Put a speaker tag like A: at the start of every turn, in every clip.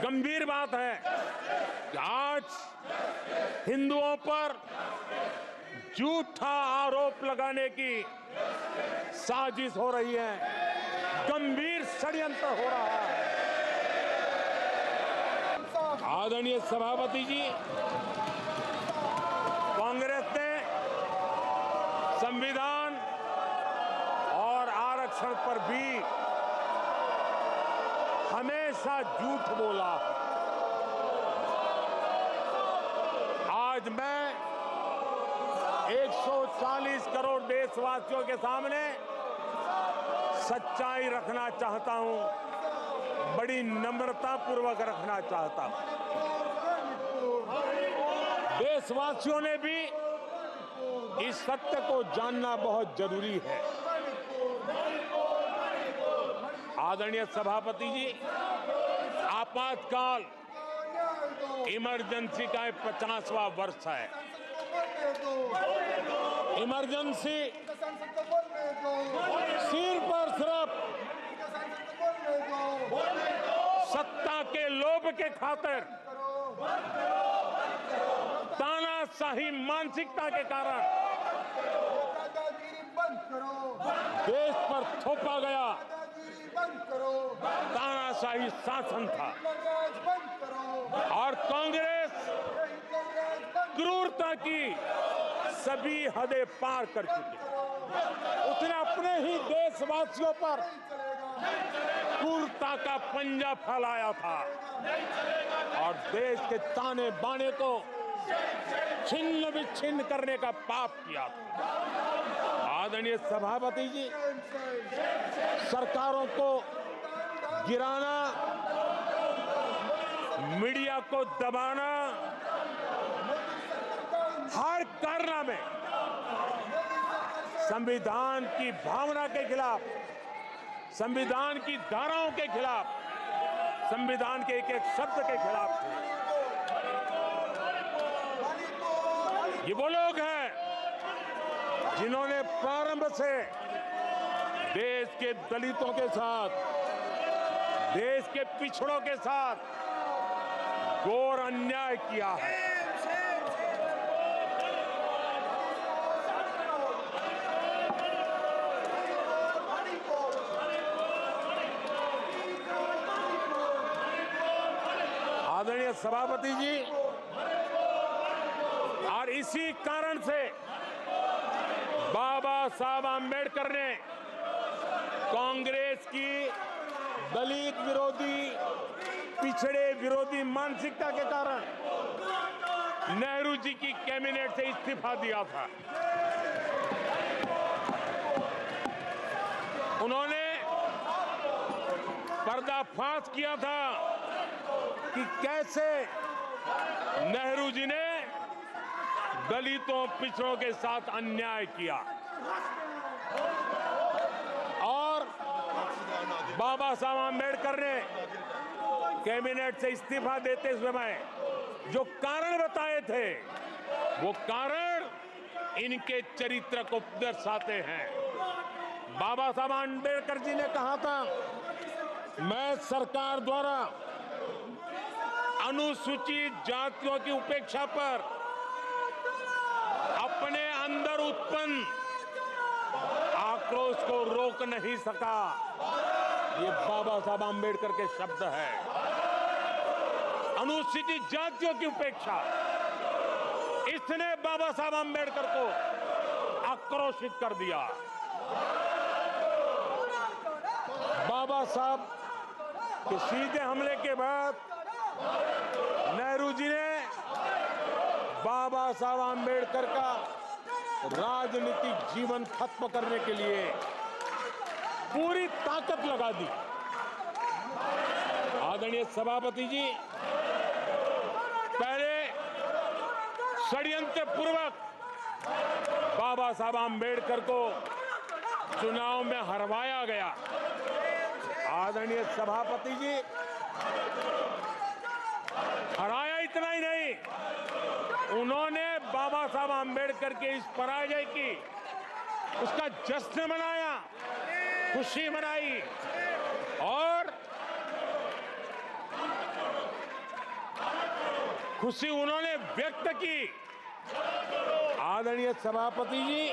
A: गंभीर बात है कि आज हिंदुओं पर झूठा आरोप लगाने की साजिश हो रही है, गंभीर षड्यंत्र हो रहा है। आदरणीय सभापति जी, कांग्रेस ने संविधान और आरक्षण पर भी हमेशा झूठ बोला। आज मैं 140 करोड़ देशवासियों के सामने सच्चाई रखना चाहता हूं, बड़ी नम्रता पूर्वक रखना चाहता हूं। देशवासियों ने भी इस सत्य को जानना बहुत जरूरी है। आदरणीय सभापति जी, आपातकाल इमरजेंसी का 50वां वर्ष है। इमरजेंसी सिर पर सिर्फ सत्ता के लोभ के खातिर, तानाशाही मानसिकता के कारण देश पर थोपा गया तानाशाही शासन था और कांग्रेस क्रूरता की सभी हदें पार कर चुकी है। उसने अपने ही देशवासियों पर क्रूरता का पंजा फैलाया था और देश के ताने बाने को छिन्न विच्छिन्न करने का पाप किया था। आदरणीय सभापति जी, सरकारों को गिराना, मीडिया को दबाना, हर कारनामे संविधान की भावना के खिलाफ, संविधान की धाराओं के खिलाफ, संविधान के एक एक शब्द के खिलाफ थे। ये वो लोग हैं जिन्होंने प्रारंभ से देश के दलितों के साथ, देश के पिछड़ों के साथ घोर अन्याय किया है। आदरणीय सभापति जी, और इसी कारण से बाबा साहब आम्बेडकर ने कांग्रेस की दलित विरोधी, पिछड़े विरोधी मानसिकता के कारण नेहरू जी की कैबिनेट से इस्तीफा दिया था। उन्होंने पर्दाफाश किया था कि कैसे नेहरू जी ने दलितों, पिछड़ों के साथ अन्याय किया और बाबा साहब आम्बेडकर ने कैबिनेट से इस्तीफा देते समय जो कारण बताए थे, वो कारण इनके चरित्र को दर्शाते हैं। बाबा साहब आम्बेडकर जी ने कहा था, मैं सरकार द्वारा अनुसूचित जातियों की उपेक्षा पर अपने अंदर उत्पन्न आक्रोश को रोक नहीं सका। ये बाबा साहब आम्बेडकर के शब्द हैं। अनुसूचित जातियों की उपेक्षा, इसने बाबा साहब आम्बेडकर को आक्रोशित कर दिया। बाबा साहब के सीधे हमले के बाद नेहरू जी ने बाबा साहब आम्बेडकर का राजनीतिक जीवन खत्म करने के लिए पूरी ताकत लगा दी। आदरणीय सभापति जी, पहले षड्यंत्र पूर्वक बाबा साहब आम्बेडकर को चुनाव में हरवाया गया। आदरणीय सभापति जी, हराया इतना ही नहीं, उन्होंने बाबा साहब आम्बेडकर के इस पराजय की, उसका जश्न मनाया, खुशी मनाई और खुशी उन्होंने व्यक्त की। आदरणीय सभापति जी,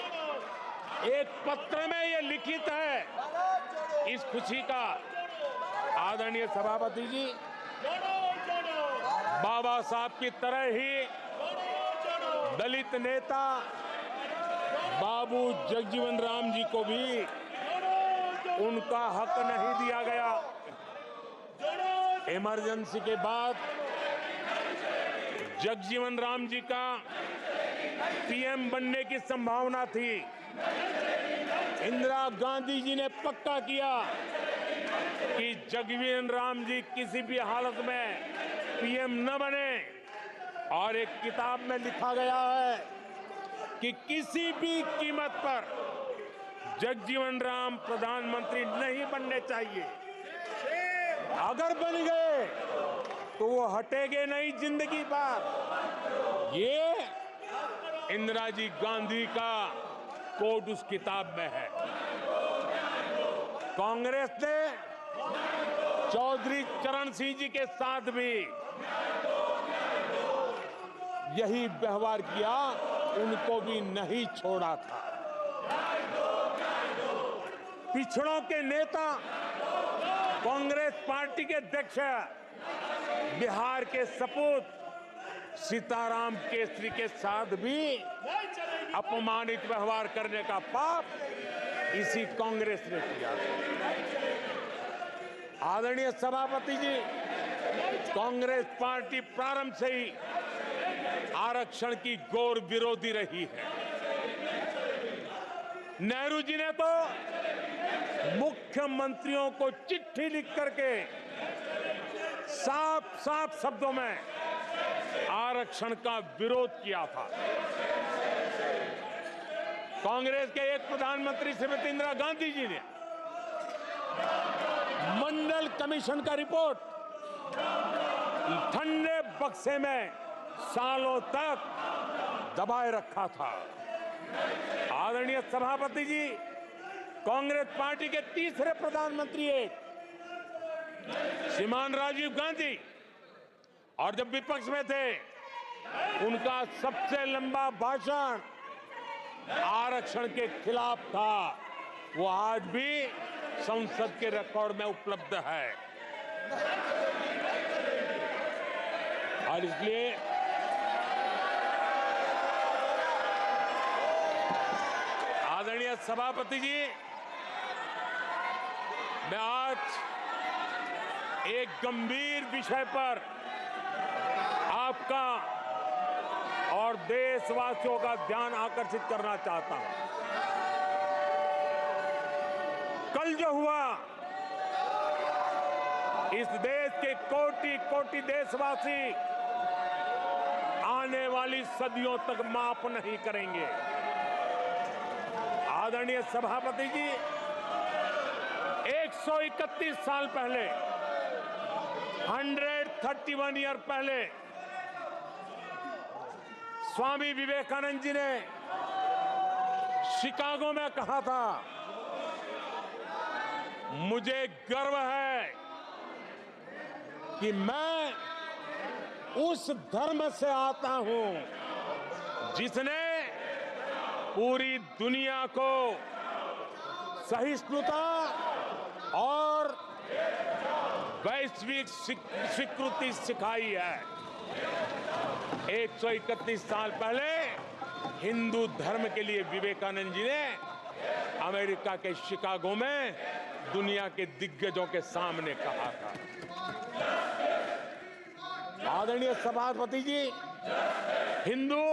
A: एक पत्र में ये लिखित है इस खुशी का। आदरणीय सभापति जी, बाबा साहब की तरह ही दलित नेता बाबू जगजीवन राम जी को भी उनका हक नहीं दिया गया। इमरजेंसी के बाद जगजीवन राम जी का पीएम बनने की संभावना थी। इंदिरा गांधी जी ने पक्का किया कि जगजीवन राम जी किसी भी हालत में पीएम न बने, और एक किताब में लिखा गया है कि किसी भी कीमत पर जगजीवन राम प्रधानमंत्री नहीं बनने चाहिए। अगर बन गए तो वो हटेंगे नहीं जिंदगी भर। ये इंदिरा जी गांधी का कोट उस किताब में है। कांग्रेस ने चौधरी चरण सिंह जी के साथ भी यही व्यवहार किया, उनको भी नहीं छोड़ा था। पिछड़ों के नेता कांग्रेस पार्टी के अध्यक्ष बिहार के सपूत सीताराम केसरी के साथ भी अपमानित व्यवहार करने का पाप इसी कांग्रेस ने किया। आदरणीय सभापति जी, कांग्रेस पार्टी प्रारंभ से ही आरक्षण की घोर विरोधी रही है। नेहरू जी ने तो मुख्यमंत्रियों को चिट्ठी लिख करके साफ साफ शब्दों में आरक्षण का विरोध किया था। कांग्रेस के एक प्रधानमंत्री श्रीमती इंदिरा गांधी जी ने मंडल कमीशन का रिपोर्ट ठंडे बक्से में सालों तक दबाए रखा था। आदरणीय सभापति जी, कांग्रेस पार्टी के तीसरे प्रधानमंत्री श्रीमान राजीव गांधी, और जब विपक्ष में थे उनका सबसे लंबा भाषण आरक्षण के खिलाफ था। वो आज भी संसद के रिकॉर्ड में उपलब्ध है। और इसलिए आदरणीय सभापति जी, मैं आज एक गंभीर विषय पर आपका और देशवासियों का ध्यान आकर्षित करना चाहता हूं। कल जो हुआ, इस देश के कोटि कोटि देशवासी आने वाली सदियों तक माफ नहीं करेंगे। आदरणीय सभापति जी, 131 साल पहले, 131 ईयर पहले स्वामी विवेकानंद जी ने शिकागो में कहा था, मुझे गर्व है कि मैं उस धर्म से आता हूं जिसने पूरी दुनिया को सहिष्णुता और वैश्विक स्वीकृति सिखाई है। 131 साल पहले हिंदू धर्म के लिए विवेकानंद जी ने अमेरिका के शिकागो में दुनिया के दिग्गजों के सामने कहा था। आदरणीय सभापति जी, हिंदू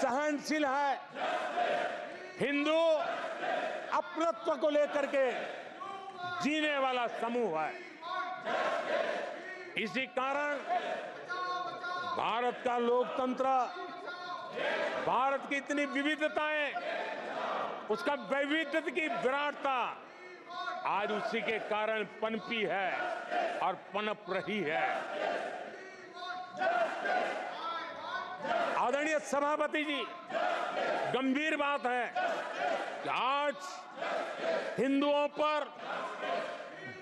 A: सहनशील है, हिंदू अपनत्व को लेकर के जीने वाला समूह है। इसी कारण भारत का लोकतंत्र, भारत की इतनी विविधताएं, उसका वैविध्य की विराटता आज उसी के कारण पनपी है और पनप रही है। आदरणीय सभापति जी, गंभीर बात है कि आज हिंदुओं पर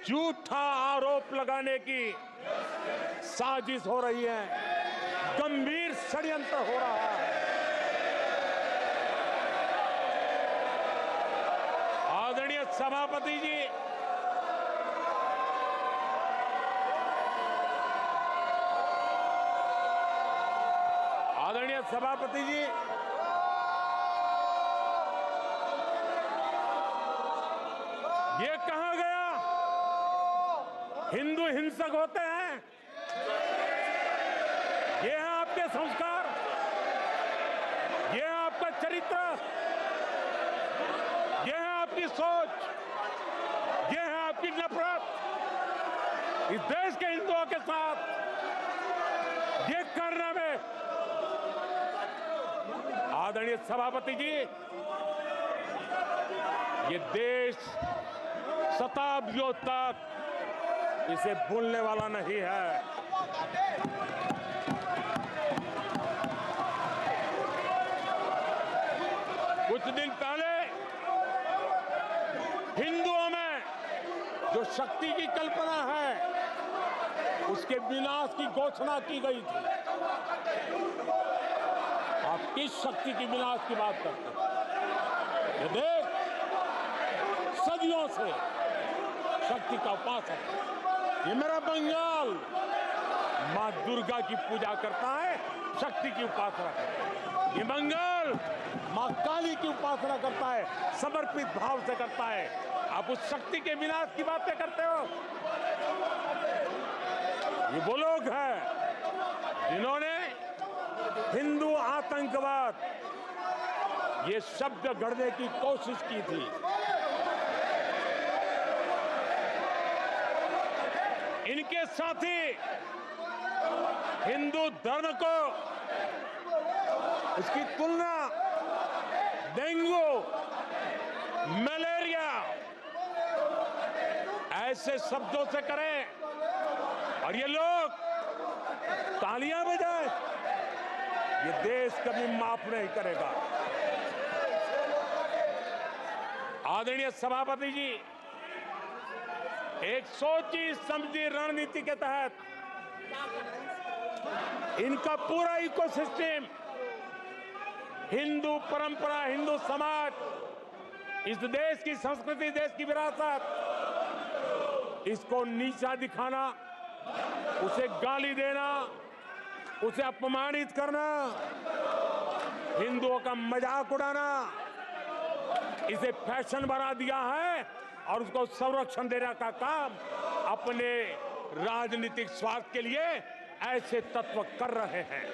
A: झूठा आरोप लगाने की साजिश हो रही है। गंभीर षड्यंत्र हो रहा है। आदरणीय सभापति जी, आदरणीय सभापति जी, ये कहा गया हिंदू हिंसक होते हैं? ये है आपके संस्कार, ये है आपका चरित्र, ये है आपकी सोच, ये है आपकी नफरत इस देश के हिंदुओं के साथ। ये करने में आदरणीय सभापति जी, ये देश शताब्दियों तक इसे भूलने वाला नहीं है। कुछ दिन पहले हिंदुओं में जो शक्ति की कल्पना है, उसके विनाश की घोषणा की गई थी। आप किस शक्ति की विनाश की बात करते हैं? ये देश सदियों से शक्ति का उपासक है। ये मेरा बंगाल मां दुर्गा की पूजा करता है, शक्ति की उपासना करता है। ये बंगाल मां काली की उपासना करता है, समर्पित भाव से करता है। आप उस शक्ति के विनाश की बातें करते हो। ये वो लोग हैं जिन्होंने हिंदू आतंकवाद ये शब्द गढ़ने की कोशिश की थी। इनके साथी हिंदू धर्म को उसकी तुलना डेंगू, मलेरिया ऐसे शब्दों से करें और ये लोग तालियां बजाएं, ये देश कभी माफ नहीं करेगा। आदरणीय सभापति जी, एक सोची समझी रणनीति के तहत इनका पूरा इकोसिस्टम, हिंदू परंपरा, हिंदू समाज, इस देश की संस्कृति, देश की विरासत, इसको नीचा दिखाना, उसे गाली देना, उसे अपमानित करना, हिंदुओं का मजाक उड़ाना, इसे फैशन बना दिया है और उसको संरक्षण देने का काम अपने राजनीतिक स्वार्थ के लिए ऐसे तत्व कर रहे हैं।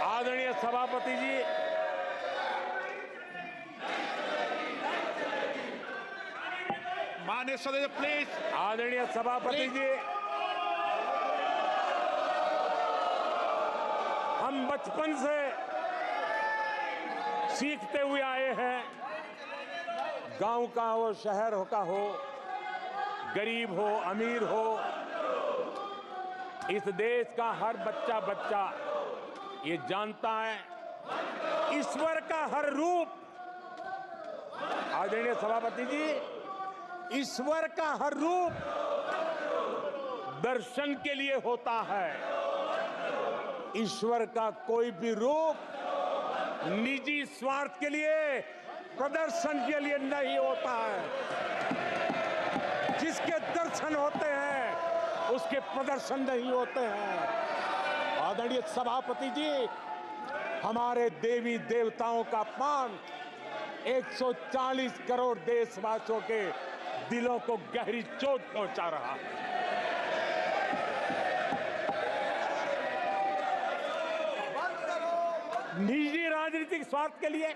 A: आदरणीय सभापति जी,
B: माननीय सदस्य प्लीज।
A: आदरणीय सभापति जी, हम बचपन से सीखते हुए आए हैं, गांव का हो, शहर का हो, गरीब हो, अमीर हो, इस देश का हर बच्चा ये जानता है ईश्वर का हर रूप, आदरणीय सभापति जी, ईश्वर का हर रूप दर्शन के लिए होता है। ईश्वर का कोई भी रूप निजी स्वार्थ के लिए, प्रदर्शन के लिए नहीं होता है। जिसके दर्शन होते हैं उसके प्रदर्शन नहीं होते हैं। आदरणीय सभापति जी, हमारे देवी देवताओं का अपमान 140 करोड़ देशवासियों के दिलों को गहरी चोट पहुंचा रहा है। निजी राजनीतिक स्वार्थ के लिए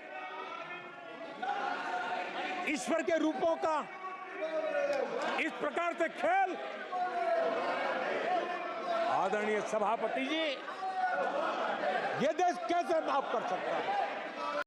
A: ईश्वर के रूपों का इस प्रकार से खेल, आदरणीय सभापति जी, ये देश कैसे माफ कर सकता है?